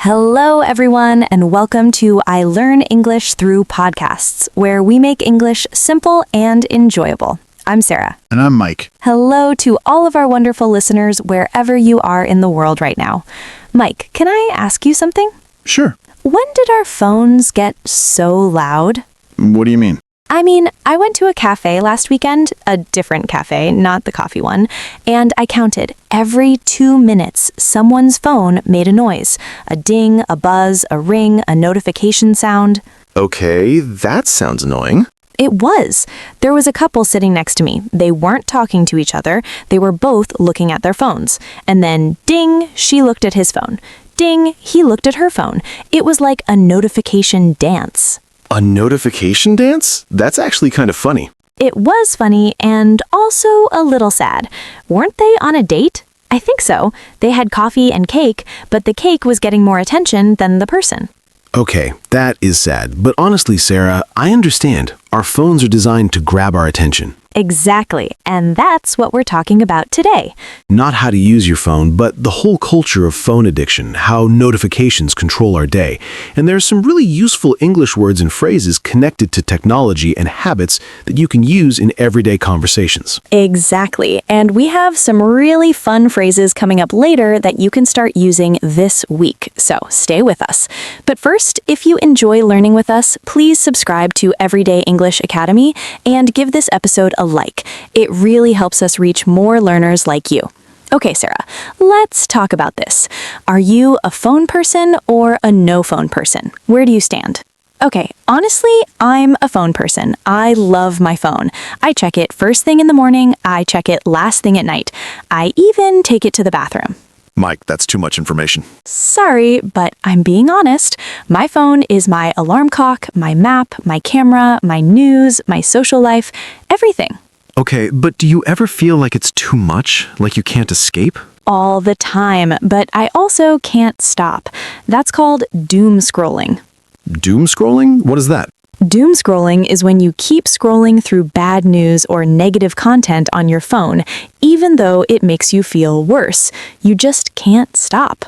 Hello, everyone, and welcome to I Learn English Through Podcasts, where we make English simple and enjoyable. I'm Sarah. And I'm Mike. Hello to all of our wonderful listeners wherever you are in the world right now. Mike, can I ask you something? Sure. When did our phones get so loud? What do you mean? I went to a cafe last weekend, a different cafe, not the coffee one, and I counted every 2 minutes someone's phone made a noise. A ding, a buzz, a ring, a notification sound. Okay, that sounds annoying. It was. There was a couple sitting next to me. They weren't talking to each other. They were both looking at their phones. And then, ding, she looked at his phone. Ding, he looked at her phone. It was like a notification dance. A notification dance? That's actually kind of funny. It was funny and also a little sad. Weren't they on a date? I think so. They had coffee and cake, but the cake was getting more attention than the person. Okay, that is sad. But honestly, Sarah, I understand. Our phones are designed to grab our attention. Exactly, and that's what we're talking about today. Not how to use your phone, but the whole culture of phone addiction, how notifications control our day. And there's some really useful English words and phrases connected to technology and habits that you can use in everyday conversations. Exactly, and we have some really fun phrases coming up later that you can start using this week, so stay with us. But first, if you enjoy learning with us, please subscribe to Everyday English Academy and give this episode a like. It really helps us reach more learners like you. Okay, Sarah, let's talk about this. Are you a phone person or a no phone person? Where do you stand? Okay, honestly, I'm a phone person. I love my phone. I check it first thing in the morning. I check it last thing at night. I even take it to the bathroom. Mike, that's too much information. Sorry, but I'm being honest. My phone is my alarm clock, my map, my camera, my news, my social life, everything. Okay, but do you ever feel like it's too much? Like you can't escape? All the time, but I also can't stop. That's called doomscrolling. Doomscrolling? What is that? Doomscrolling is when you keep scrolling through bad news or negative content on your phone, even though it makes you feel worse. You just can't stop.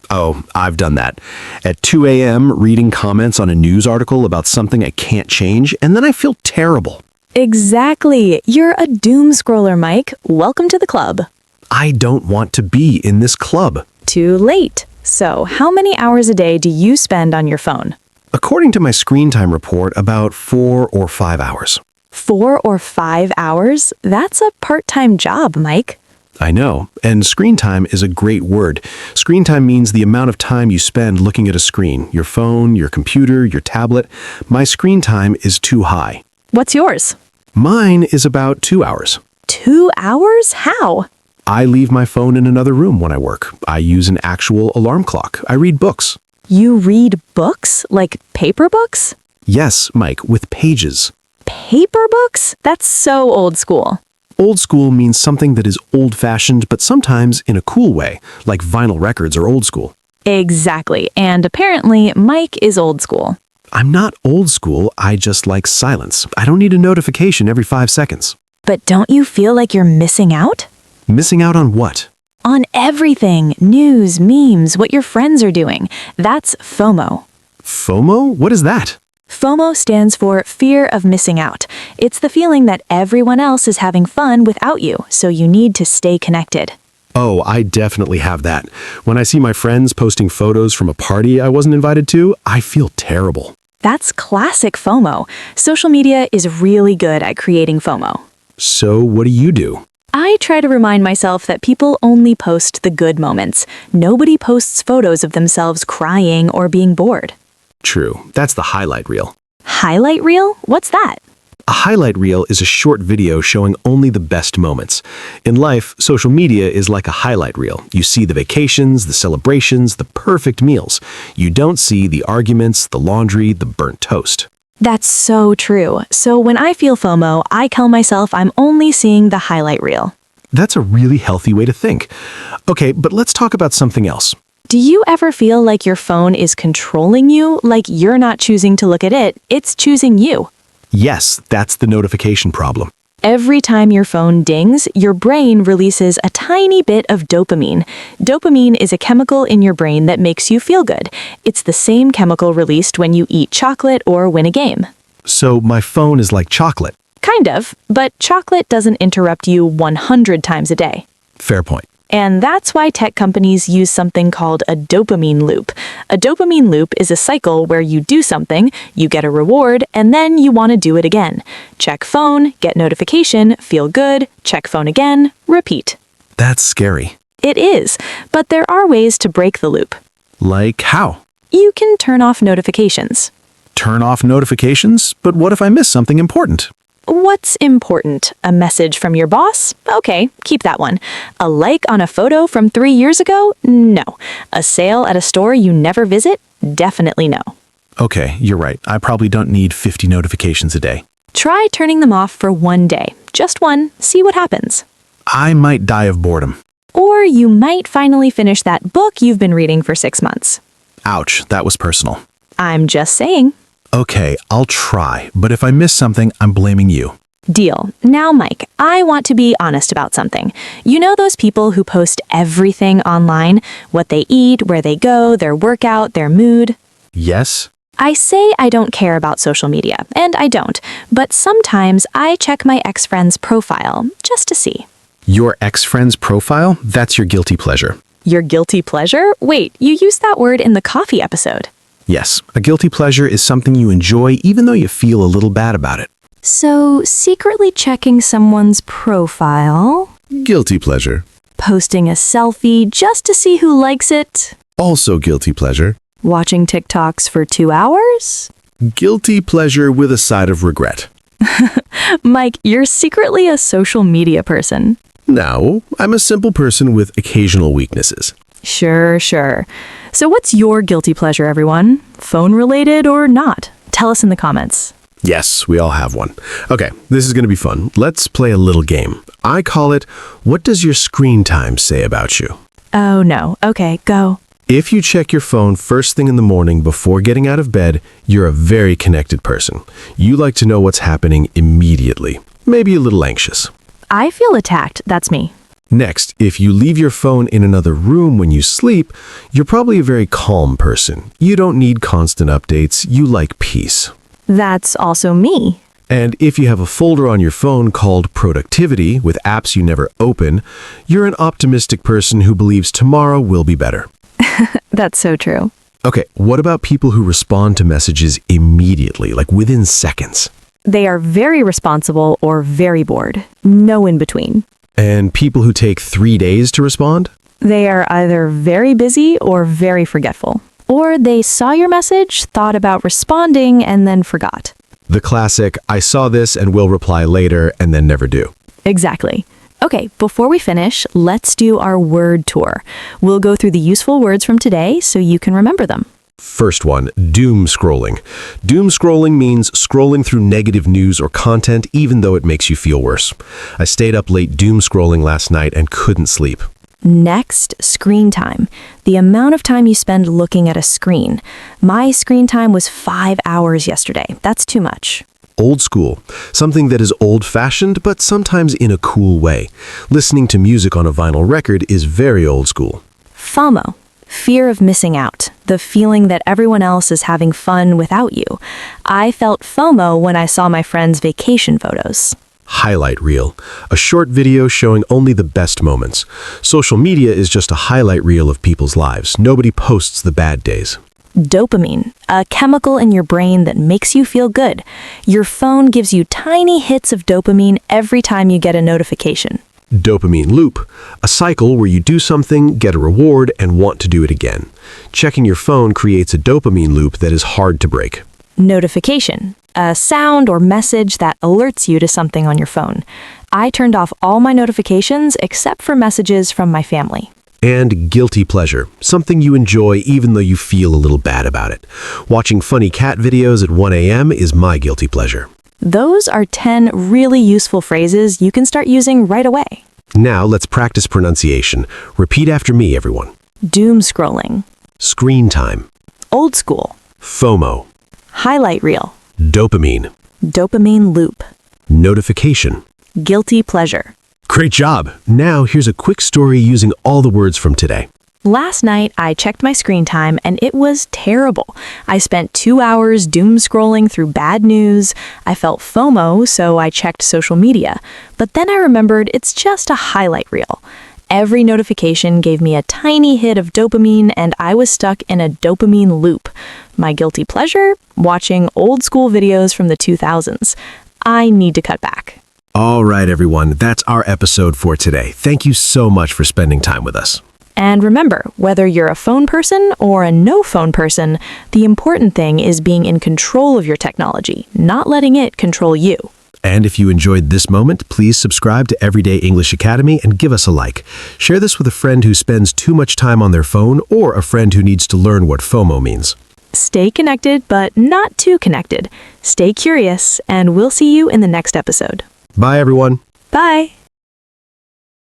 Oh, I've done that. At 2 a.m., reading comments on a news article about something I can't change, and then I feel terrible. Exactly. You're a doomscroller, Mike. Welcome to the club. I don't want to be in this club. Too late. So, how many hours a day do you spend on your phone? According to my screen time report, about 4 or 5 hours. 4 or 5 hours? That's a part-time job, Mike. I know, and screen time is a great word. Screen time means the amount of time you spend looking at a screen, your phone, your computer, your tablet. My screen time is too high. What's yours? Mine is about 2 hours. 2 hours? How? I leave my phone in another room when I work. I use an actual alarm clock. I read books. You read books? Like paper books? Yes, Mike, with pages. Paper books? That's so old school. Old school means something that is old-fashioned, but sometimes in a cool way, like vinyl records are old school. Exactly, and apparently Mike is old school. I'm not old school, I just like silence. I don't need a notification every 5 seconds. But don't you feel like you're missing out? Missing out on what? On everything. News, memes, what your friends are doing. That's FOMO. FOMO? What is that? FOMO stands for fear of missing out. It's the feeling that everyone else is having fun without you, so you need to stay connected. Oh, I definitely have that. When I see my friends posting photos from a party I wasn't invited to, I feel terrible. That's classic FOMO. Social media is really good at creating FOMO. So what do you do? I try to remind myself that people only post the good moments. Nobody posts photos of themselves crying or being bored. True, that's the highlight reel. Highlight reel? What's that? A highlight reel is a short video showing only the best moments. In life, social media is like a highlight reel. You see the vacations, the celebrations, the perfect meals. You don't see the arguments, the laundry, the burnt toast. That's so true. So when I feel FOMO, I tell myself I'm only seeing the highlight reel. That's a really healthy way to think. Okay, but let's talk about something else. Do you ever feel like your phone is controlling you? Like you're not choosing to look at it, it's choosing you? Yes, that's the notification problem. Every time your phone dings, your brain releases a tiny bit of dopamine. Dopamine is a chemical in your brain that makes you feel good. It's the same chemical released when you eat chocolate or win a game. So my phone is like chocolate. Kind of, but chocolate doesn't interrupt you 100 times a day. Fair point. And that's why tech companies use something called a dopamine loop. A dopamine loop is a cycle where you do something, you get a reward, and then you want to do it again. Check phone, get notification, feel good, check phone again, repeat. That's scary. It is, but there are ways to break the loop. Like how? You can turn off notifications. Turn off notifications? But what if I miss something important? What's important? A message from your boss? Okay, keep that one. A like on a photo from 3 years ago? No. A sale at a store you never visit? Definitely no. Okay, you're right. I probably don't need 50 notifications a day. Try turning them off for one day. Just one. See what happens. I might die of boredom. Or you might finally finish that book you've been reading for 6 months. Ouch, that was personal. I'm just saying. Okay, I'll try, but if I miss something, I'm blaming you. Deal. Now, Mike, I want to be honest about something. You know those people who post everything online? What they eat, where they go, their workout, their mood? Yes? I say I don't care about social media, and I don't, but sometimes I check my ex-friend's profile just to see. Your ex-friend's profile? That's your guilty pleasure. Your guilty pleasure? Wait, you used that word in the coffee episode. Yes, a guilty pleasure is something you enjoy even though you feel a little bad about it. So, secretly checking someone's profile, Guilty pleasure. posting a selfie just to see who likes it, Also guilty pleasure. watching TikToks for 2 hours? Guilty pleasure with a side of regret. Mike, you're secretly a social media person. No, I'm a simple person with occasional weaknesses. Sure. So what's your guilty pleasure, everyone? Phone-related or not? Tell us in the comments. Yes, we all have one. Okay, this is going to be fun. Let's play a little game. I call it, What Does Your Screen Time Say About You? Oh no. Okay, go. If you check your phone first thing in the morning before getting out of bed, you're a very connected person. You like to know what's happening immediately. Maybe a little anxious. I feel attacked. That's me. Next, if you leave your phone in another room when you sleep, you're probably a very calm person. You don't need constant updates. You like peace. That's also me. And if you have a folder on your phone called Productivity with apps you never open, you're an optimistic person who believes tomorrow will be better. That's so true. Okay, what about people who respond to messages immediately, like within seconds? They are very responsible or very bored. No in between. And people who take 3 days to respond? They are either very busy or very forgetful. Or they saw your message, thought about responding, and then forgot. The classic, I saw this and will reply later, and then never do. Exactly. Okay, before we finish, let's do our word tour. We'll go through the useful words from today so you can remember them. First one, doom scrolling. Doom scrolling means scrolling through negative news or content even though it makes you feel worse. I stayed up late doom scrolling last night and couldn't sleep. Next, screen time. The amount of time you spend looking at a screen. My screen time was 5 hours yesterday. That's too much. Old school. Something that is old-fashioned but sometimes in a cool way. Listening to music on a vinyl record is very old school. FOMO. Fear of missing out. The feeling that everyone else is having fun without you. I felt FOMO when I saw my friends' vacation photos. Highlight reel. A short video showing only the best moments. Social media is just a highlight reel of people's lives. Nobody posts the bad days. Dopamine, a chemical in your brain that makes you feel good. Your phone gives you tiny hits of dopamine every time you get a notification. Dopamine loop, a cycle where you do something, get a reward, and want to do it again. Checking your phone creates a dopamine loop that is hard to break. Notification, a sound or message that alerts you to something on your phone. I turned off all my notifications except for messages from my family. And guilty pleasure, something you enjoy even though you feel a little bad about it. Watching funny cat videos at 1 a.m. is my guilty pleasure. Those are 10 really useful phrases you can start using right away. Now let's practice pronunciation. Repeat after me, everyone. Doomscrolling, Screen time, old school, FOMO, highlight reel, dopamine, dopamine loop, notification, guilty pleasure. Great job! Now here's a quick story using all the words from today. Last night, I checked my screen time and it was terrible. I spent 2 hours doom-scrolling through bad news. I felt FOMO, so I checked social media. But then I remembered it's just a highlight reel. Every notification gave me a tiny hit of dopamine and I was stuck in a dopamine loop. My guilty pleasure? Watching old school videos from the 2000s. I need to cut back. All right, everyone, that's our episode for today. Thank you so much for spending time with us. And remember, whether you're a phone person or a no-phone person, the important thing is being in control of your technology, not letting it control you. And if you enjoyed this moment, please subscribe to Everyday English Academy and give us a like. Share this with a friend who spends too much time on their phone or a friend who needs to learn what FOMO means. Stay connected, but not too connected. Stay curious, and we'll see you in the next episode. Bye, everyone. Bye!